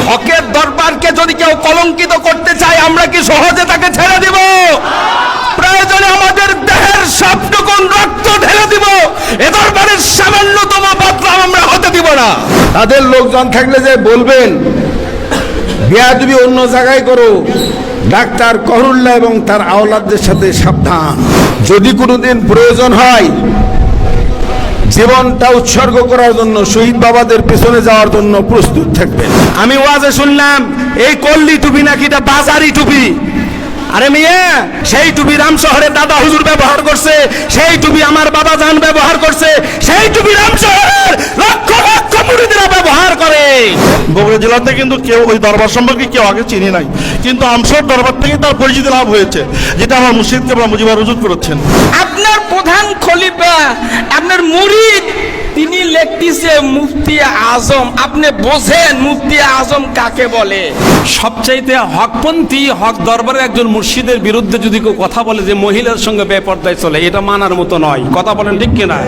হকের দরবারকে যদি কেউ কলঙ্কিত করতে চায়, আমরা কি সহজে তাকে ছেড়ে দিব? প্রয়োজনে আমাদের দেহের সবটুকুন রক্ত ঢেলে দিব, এ দরবারের সামান্যতম বদনাম আমরা হতে দিব না। তাদের লোকজন থাকলে যে বলবেন বেয়াদবি অন্য জায়গায় করো, ডাক্তার কহরুল্লাহ এবং তার আওলাদদের সাথে সাবধান। যদি কোনোদিন প্রয়োজন হয় জীবনটা উৎসর্গ করার জন্য, শহীদ বাবাদের পেছনে যাওয়ার জন্য প্রস্তুত থাকবেন। আমি ওয়াজে শুনলাম এই কল্লি টুপি নাকি এটা বাজারি টুপি। আরে মিয়া, সেই টুপি রামশহরের দাদা হুজুর ব্যবহার করছে, সেই টুপি আমার বাবা জান ব্যবহার করছে, সেই টুপি রামশহরের লক্ষ লক্ষ মুরিদরা ব্যবহার করে। বগুড়া জেলাতে কিন্তু কেউ ওই দরবার সম্পর্কে কেউ আগে চিনি নাই, কিন্তু আমসর দরবার থেকে তার পরিচিতি লাভ হয়েছে, যেটা আমার মুর্শিদ কেবলা মুজিবুর হুজুর করেছেন। আপনার প্রধান খলিফা, আপনার মুরিদ, তিনি লিখতেছে মুফতি আজম। আপনি বোঝেন মুফতি আজম কাকে বলে? সবচাইতে হকপন্থী হক দরবারের একজন মুর্শিদের বিরুদ্ধে যদি কেউ কথা বলে যে মহিলার সঙ্গে বেপরদায় চলে, এটা মানার মতো নয়। কথা বলেন ঠিক কিনা?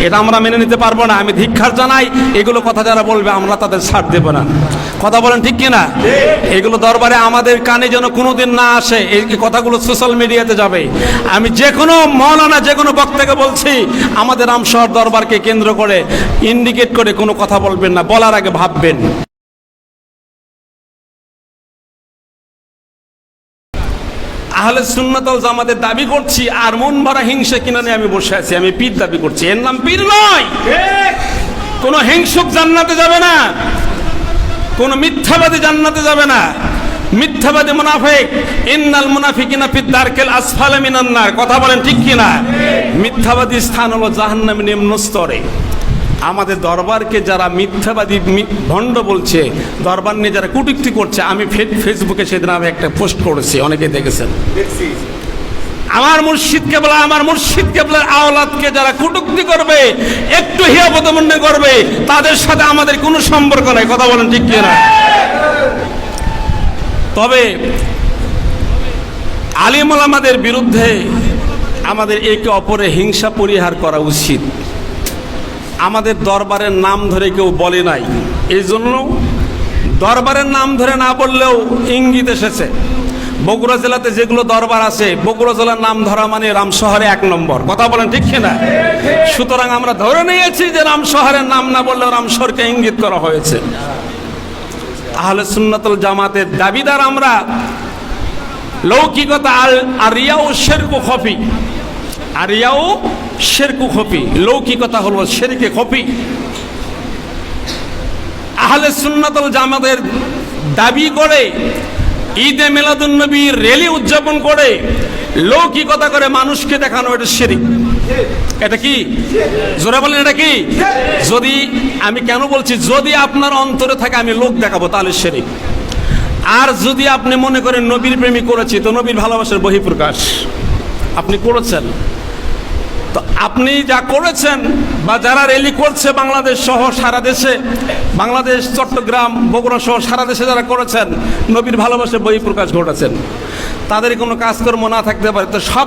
এটা আমরা মেনে নিতে পারবো না। আমি ধিক্কার জানাই, এগুলো কথা যারা বলবে আমরা তাদের ছাড় দেব না। কথা বলেন ঠিক কিনা? এগুলো দরবারে আমাদের কানে যেন কোনোদিন না আসে। এই কথাগুলো সোশ্যাল মিডিয়াতে যাবে। আমি যে কোনো মৌলানা, যে কোনো বক্তাকে বলছি, আমাদের রামশহর দরবারকে কেন্দ্র করে ইন্ডিকেট করে কোনো কথা বলবেন না, বলার আগে ভাববেন। আহলে সুন্নাত ওয়াল জামাতের দাবি করছি, আর মন ভরা হিংসা কিনা নিয়ে আমি বসে আছি। আমি পীর দাবি করছি, এর নাম পীর নয়। কোন হিংসুক জান্নাতে যাবে না, কোন মিথ্যাবাদী জান্নাতে যাবে না। মিথ্যাবাদী মুনাফিক, ইন্নাল মুনাফিকিনা ফিদ দারকিল আসফালি মিনান নার। কথা বলেন ঠিক কিনা? মিথ্যাবাদী স্থান হলো জাহান্নামের নিম্ন স্তরে। আমাদের দরবারকে যারা মিথ্যাবাদী ভণ্ড বলছে, দরবার নিয়ে যারা কটূক্তি করছে, আমি ফেসবুকে সেদিন আমি একটা পোস্ট করেছি, অনেকে দেখেছেন। আমার মুর্শিদ কেবলা, আমার মুর্শিদ কেবলার আওলাদকে যারা কটূক্তি করবে, একটু হিয়াবত মনে করবে, তাদের সাথে আমাদের কোনো সম্পর্ক নাই। কথা বলেন ঠিক কিনা? তবে আলিম ওলামাদের বিরুদ্ধে আমাদের একে অপরের হিংসা পরিহার করা উচিত। আমাদের দরবারের নাম ধরে কেউ বলে নাই, এই জন্য দরবারের নাম ধরে না বললেও ইঙ্গিত এসেছে। বগুড়া জেলাতে যেগুলো দরবার আছে, বগুড়া জেলার নাম ধরা মানে রামশহরে 1 নম্বর। কথা বলেন ঠিক কিনা? সুতরাং আমরা ধরে নিয়েছি যে রামশহরের নাম না বললেও রামশহরকে ইঙ্গিত করা হয়েছে। আহলে সুন্নাতুল জামাতের দাবিদার আমরা। লৌকিকতা আর রিয়াউ শিরকু খফি, আর রিয়াউ শিরকু খফি, লৌকিকতা হলো শিরকে খফি। আহলে সুন্নাতুল জামাতের দাবি করে ঈদে মিলাদুন নবীর র্যালি উদযাপন করে লৌকিকতা করে মানুষকে দেখানো, এটা শিরক। এটা কি? জোরে বলেন, এটা কি? যদি আমি কেন বলছি, যদি আপনার অন্তরে থাকে আমি লোক দেখাবো, তাহলে শিরক। আর যদি আপনি মনে করেন নবীর প্রেমী করেছি, তো নবীর ভালোবাসার বহিঃপ্রকাশ আপনি করেছেন। তো আপনি যা করেছেন বা যারা র্যালি করছে বাংলাদেশ সহ সারা দেশে, বাংলাদেশ, চট্টগ্রাম, বগুড়া সহ সারা দেশে যারা করেছেন, নবীর ভালোবাসার বহিঃপ্রকাশ ঘটাচ্ছেন, তাদের কোনো কাজকর্ম না থাকতে পারে। তো সব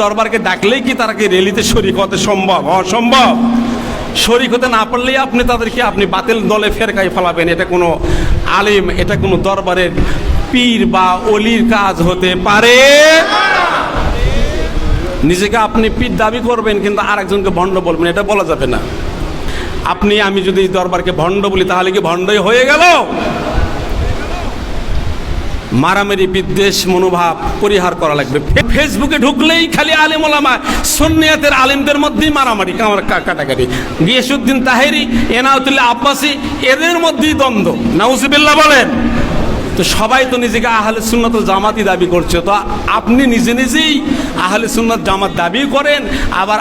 দরবারকে ডাকলেই কি তারা কি র্যালিতে শরীক হতে সম্ভব? অসম্ভব। শরীক হতে না পারলেই আপনি তাদেরকে আপনি বাতিল দলে ফেরকাই ফেলাবেন। এটা কোনো আলিম, এটা কোনো দরবারের পীর বা অলির কাজ হতে পারে। নিজেকে আপনি পীর দাবি করবেন কিন্তু আরেকজনকে ভণ্ড বলবেন, এটা বলা যাবে না। আপনি আমি যদি দরবারকে ভণ্ড বলি, তাহলে কি ভণ্ডই হয়ে গেল? মারামারি, বিদ্বেষ মনোভাব পরিহার করা লাগবে। ফেসবুকে ঢুকলেই খালি আলিম ওলামা, সুন্নিয়াতের আলিমদের মধ্যেই মারামারি, কাটাকাটি। গিয়াসউদ্দিন তাহেরি, এনায়েতুল্লাহ আব্বাসী, এদের মধ্যেই দ্বন্দ্ব। নাউজুবিল্লাহ বলেন। তো সবাই তো নিজেকে আহলে সুন্নাত ওয়াল জামাতই দাবি করছে। তো আপনি নিজে নিজেই আহলে সুন্নাত জামাত দাবি করেন, আবার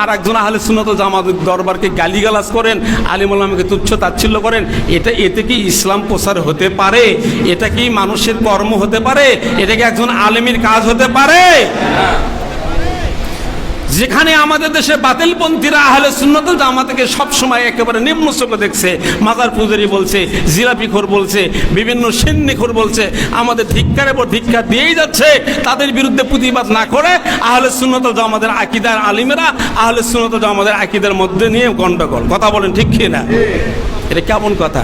আর একজন আহলে সুন্নাত ওয়াল জামাতের দরবারকে গালিগালাজ করেন, আলিম ওলামাকে তুচ্ছ তাচ্ছিল্য করেন। এতে কি ইসলাম প্রচার হতে পারে? এটা কি মানুষের কর্ম হতে পারে? এটা কি একজন আলেমের কাজ হতে পারে? যেখানে আমাদের দেশে বাতিলপন্থীরা আহলে সুন্নাত ওয়াল জামাতকে সবসময় একেবারে নিম্ন চোখে দেখছে, মাজার পূজারি বলছে, জিলাপিখোর বলছে, বিভিন্ন সিন্নিখোর বলছে, আমাদের ধিক্কারের পর ধিক্কার দিয়েই যাচ্ছে। তাদের বিরুদ্ধে প্রতিবাদ না করে আহলে সুন্নাত ওয়াল জামাতের আকীদার আলিমেরা আহলে সুন্নাত ওয়াল জামাতের আকীদার মধ্যে নিয়ে গন্ডগোল। কথা বলেন ঠিক কি না? এটা কেমন কথা?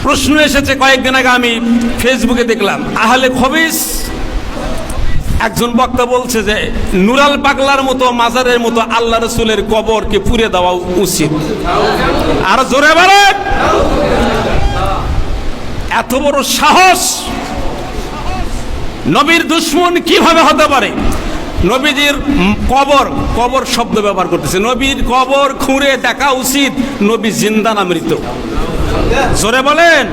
প্রশ্ন এসেছে কয়েকদিন আগে, আমি ফেসবুকে দেখলাম, আহলে খবিস একজন বক্তা বলছে যে নুরাল পাগলার মতো মাজারের মতো আল্লাহ রসুলের কবরকে পুড়ে দেওয়া উচিত। আর জোরে বলেন, এত বড় সাহস নবীর দুশ্মন কিভাবে হতে পারে? নবীজির কবর শব্দ ব্যবহার করতেছে। নবীর কবর খুঁড়ে দেখা উচিত, নবী জিন্দা না মৃত? জোরে বলেন।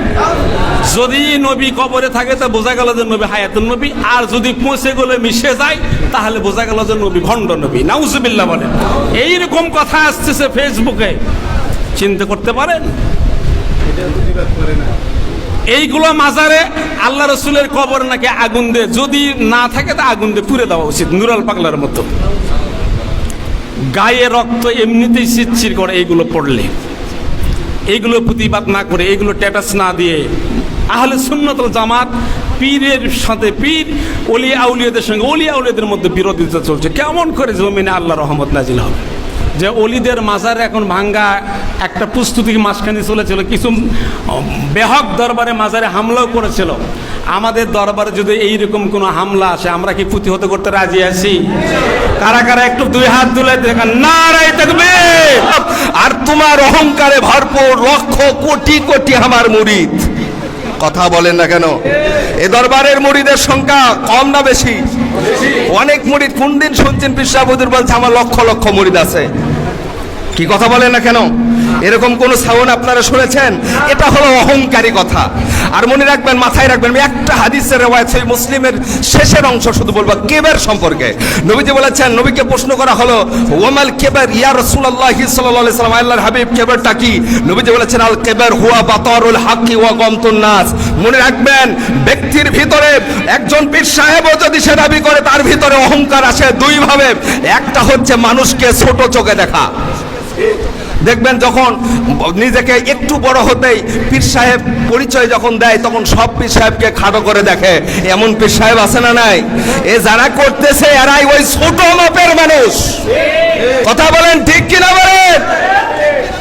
যদি নবী কবরে থাকে তা বোঝা গেল যে নবী হায়াতুন নবী, আর যদি পৌঁছে গেলে মিশে যায় তাহলে বোঝা গেল যে নবী ভণ্ড নবী। নাউজুবিল্লাহ বলেন। এইরকম কথা আসতেছে ফেসবুকে, চিন্তা করতে পারেন? এইগুলো মাজারে আল্লাহ রসুলের কবর নাকি আগুন দিয়ে, যদি না থাকে তা আগুন দিয়ে পুড়ে দেওয়া উচিত, নুরাল পাগলার মতো। গায়ে রক্ত এমনিতেই চিরচির করে এইগুলো পড়লে। এইগুলো প্রতিবাদ না করে, এইগুলো স্ট্যাটাস না দিয়ে আহলে সুন্নাত ওয়াল জামাত পীরের সাথে পীর, ওলিয়া আউলিয়াদের সঙ্গে ওলিয়া আউলিয়াদের মধ্যে বিরোধিতা চলছে। কেমন করে জমিনে আল্লাহ রহমত নাজিল হবে? যে অলিদের মাজারে এখন ভাঙ্গা একটা প্রস্তুতি মাঝখানে চলেছিল, কিছু বেহক দরবারে মাজারে হামলাও করেছিল। আমাদের দরবারে যদি এইরকম কোনো হামলা আসে, আমরা কি প্রতিহত করতে রাজি আছি? কারা কারা একটু দুই হাত তুলে দেখেন, নারায়ে তাকবীর। আর তোমার অহংকারে ভরপুর লক্ষ কোটি কোটি আমার মুরিদ। কথা বলেন না কেন? এ দরবারের মুরিদের সংখ্যা কম না বেশি? অনেক মুরিদ। কোন দিন শুনছেন পীর সাহেব হুজুর বলছে আমার লক্ষ লক্ষ মুরিদ আছে? কি কথা বলেন না কেন? এরকম কোন সাউন্ড আপনারা শুনেছেন? এটা হলো অহংকারী কথা। আর মনে রাখবেন, মাথায় রাখবেন, আমি একটা হাদিসের রিওয়ায়াত সেই মুসলিমের শেষের অংশ শুধু বলবো কেবের সম্পর্কে। নবীজি বলেছেন, নবীকে প্রশ্ন করা হলো ওয়ামাল কেবের ইয়া রাসূলুল্লাহ সাল্লাল্লাহু আলাইহি সাল্লাম, আল্লাহর হাবিব কেবেরটা কি? নবীজি বলেছেন আল কেবের হুয়া বাতারুল হাক্কি ওয়া গামতুন নাস। মনে রাখবেন, ব্যক্তির ভিতরে একজন পীর সাহেবও যদি সে দাবি করে তার ভিতরে অহংকার আসে দুই ভাবে। একটা হচ্ছে মানুষকে ছোট চোখে দেখা। দেখবেন যখন নিজেকে একটু বড় হতেই পীর সাহেব পরিচয় যখন দেয়, তখন সব পীর সাহেবকে খাটো করে দেখে। এমন পীর সাহেব আছে না নাই? এ যারা করতেছে এরাই ওই ছোট মাপের মানুষ। কথা বলেন ঠিক কিনা বলেন?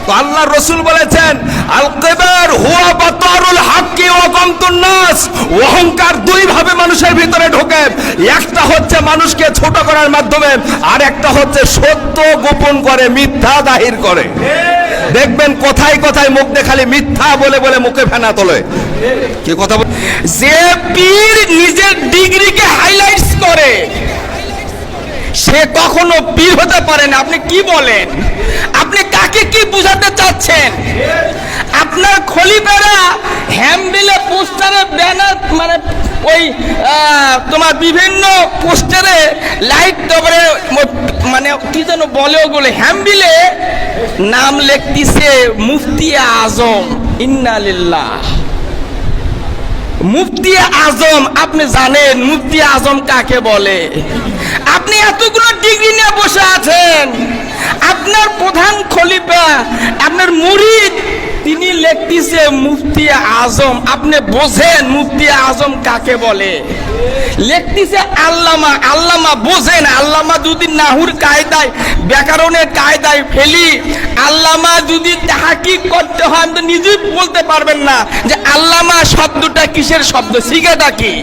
তো আল্লাহ রসুল বলেছেন আল কিবার হুয়া বাতারুল হাক্কি ওয়া গামতুন নাস। অহংকার দুই ভাবে মানুষের ভিতরে ঢোকে। একটা হচ্ছে মানুষকে ছোট করার মাধ্যমে, আর একটা হচ্ছে সত্য গোপন করে, মিথ্যা জাহির করে। দেখবেন কথায় কথায় মুখ দিয়ে খালি মিথ্যা বলে বলে মুখে ফেনা তোলে। কি কথা? যে পীর নিজের ডিগ্রিকে হাইলাইটস করে সে কখনো পীর হতে পারে না। আপনি কি বলেন? আপনি কাকে কি বুঝাতে চাচ্ছেন? আপনার খলিফারা হ্যান্ডবিলে পোস্টারে ব্যানার, মানে ওই তোমার বিভিন্ন পোস্টারে লাইট দেবে, মানে কি যেন বলে ওগুলো, হ্যান্ডবিলে নাম লিখতেছে মুফতি আজম। ইন্না লিল্লাহ। মুফতি আজম, আপনি জানেন মুফতি আজম কাকে বলে? আপনি এতগুলো ডিগ্রি নিয়ে বসে আছেন, আপনার প্রধান খলিফা, আপনার মুরিদ, তিনি লিখতেছে মুফতি আজম। আপনি বোঝেন মুফতি আজম কাকে বলে? লিখতেছে আল্লামা। আল্লামা বোঝেন? আল্লামা যদি নাহুর কায়দায়, ব্যাকরণের কায়দায় ফেলি, আল্লামা যদি তাহাকিক করতে হয়, তো নিজেই বলতে পারবেন না যে আল্লামা শব্দটা কিসের শব্দ, শিখাটা কি।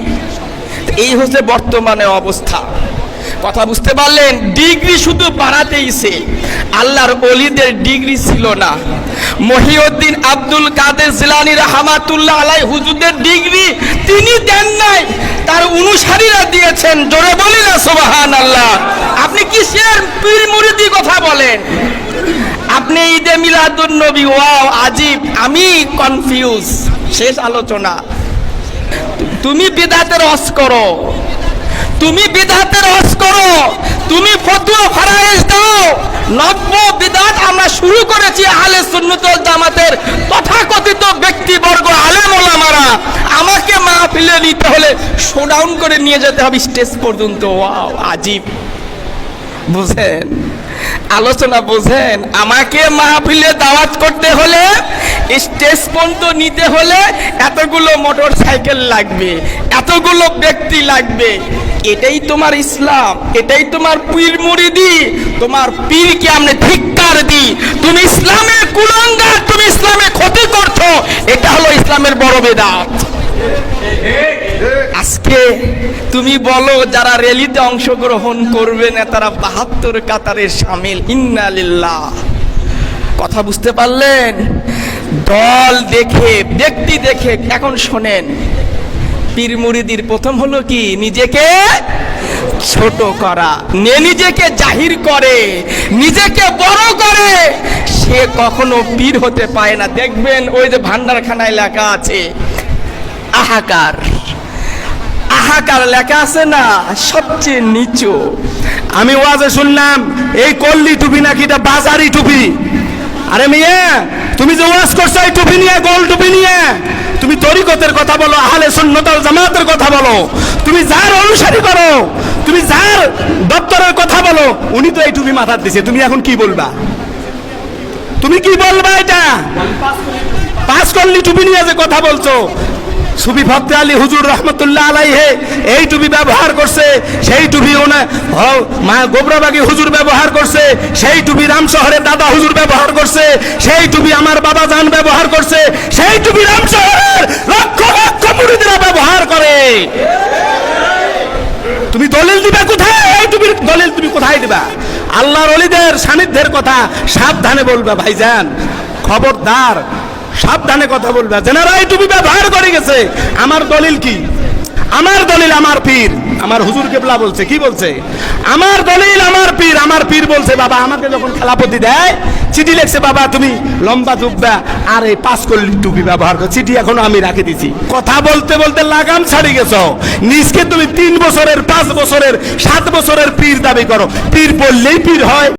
এই হচ্ছে বর্তমানে অবস্থা। কথা বুঝতে পারলেন? ডিগ্রি শুধু বাড়াতেইছে, আল্লাহর ওলিদের ডিগ্রি ছিল না। মহিউদ্দিন আব্দুল কাদের জিলানী রাহমাতুল্লাহ আলাইহি হুজুরদের ডিগ্রি তিনি দেন নাই, তার অনুসারীরা দিয়েছেন। জোরে বলি না সুবহানাল্লাহ। আপনি কিসের পীর মুরিদি কথা বলেন? আপনি ঈদে মিলাদুন নবী, ওয়াও আজীব, আমি কনফিউজ। শেষ আলোচনা। তুমি বিদআতের রস করো, তুমি বিদআতের রস করো, তুমি ফতোয়া ফারায়েজ দাও। নব্য বিদআত আমরা শুরু করেছি আহলে সুন্নাত ওয়াল জামাতের তথাকথিত ব্যক্তিবর্গ, আলেম ওলামারা। আমাকে মাহফিলে নিতে হলে শোডাউন করে নিয়ে যেতে হবে স্টেজ পর্যন্ত। ওয়াও আজীব। বুঝেন আলোচনা? বুঝেন? আমাকে মাহফিলে দাওয়াত করতে হলে, স্টেজ পর্যন্ত নিতে হলে এতগুলো মোটর সাইকেল লাগবে, এতগুলো ব্যক্তি লাগবে। এটাই তোমার ইসলাম, এটাই তোমার পীর মুরিদি। তোমার পীরকে আমরা ধিক্কার দিই। তুমি ইসলামের কুলাঙ্গার, তুমি ইসলামের ক্ষতি করছো। এটা হলো ইসলামের বড় বেদাত। আজকে তুমি বলো যারা র্যালিতে অংশগ্রহণ করবে না তারা ৭২ কাতারে শামিল। ইন্না লিল্লাহ। কথা বুঝতে পারলেন? দল দেখে, ব্যক্তি দেখে। এখন শোনেন, পীর মুরিদির প্রথম হলো কি? নিজেকে ছোট করা। নিজেকে জাহির করে, নিজেকে বড় করে, সে কখনো পীর হতে পারে না। দেখবেন ওই যে ভান্ডারখানায় লেখা আছে আহাকার, আহাকার লেখা আছে না, সবচেয়ে নিচু। আমি ওয়াজে শুনলাম এই কল্লি টুপি নাকি এটা বাজারি টুপি। আরে মিয়া, তুমি যে ওয়াজ করছো এই টুপি নিয়ে, গোল টুপি নিয়ে, তুমি তরিকতের কথা বলো, আহলে সুন্নাত ওয়াল জামাতের কথা বলো, তুমি যার অনুসারী করো, তুমি যার দপ্তরের কথা বলো, উনি তো এই টুপি মাথার দিছে। তুমি এখন কি বলবা? তুমি কি বলবা? এটা 5 কল্লি টুপি নিয়ে যে কথা বলছো, সুফি ফতে আলী হুজুর রহমতুল্লাহ আলাইহে এই টুপি ব্যবহার করছে, সেই টুপি মা গোবরাবাগী হুজুর ব্যবহার করছে, সেই টুপি রামশহরের দাদা হুজুর ব্যবহার করছে, সেই টুপি আমার বাবা জান ব্যবহার করছে, সেই টুপি রামশহরের লক্ষ লক্ষ মুরিদরা ব্যবহার করে। তুমি দলিল দিবা কোথায়? এই টুপির দলিল তুমি কোথায় দিবা? আল্লাহর ওলিদের সান্নিধ্যের কথা সাবধানে বলবা ভাইজান, খবরদার, সাবধানে কথা বলবা। যারা এই টুপি ব্যবহার করে গেছে, আমার দলিল কি? আমার দলিল আমার পীর, আমার হুজুর কেবলা বলছে। কি বলছে? আমার দলিল আমার পীর। আমার পীর বলছে বাবা আমাকে যখন খেলাপতি দেয়, চিঠি লিখছে বাবা তুমি লম্বা জুব্বা আর এই 5 কল্লি টুপি ব্যবহার করো, চিঠি এখনো আমি রাখে দিছি। কথা বলতে বলতে লাগাম ছাড়ি গেছো। নিজকে তুমি 3 বছরের, 5 বছরের, 7 বছরের পীর দাবি করো। পীর বললেই পীর হয়?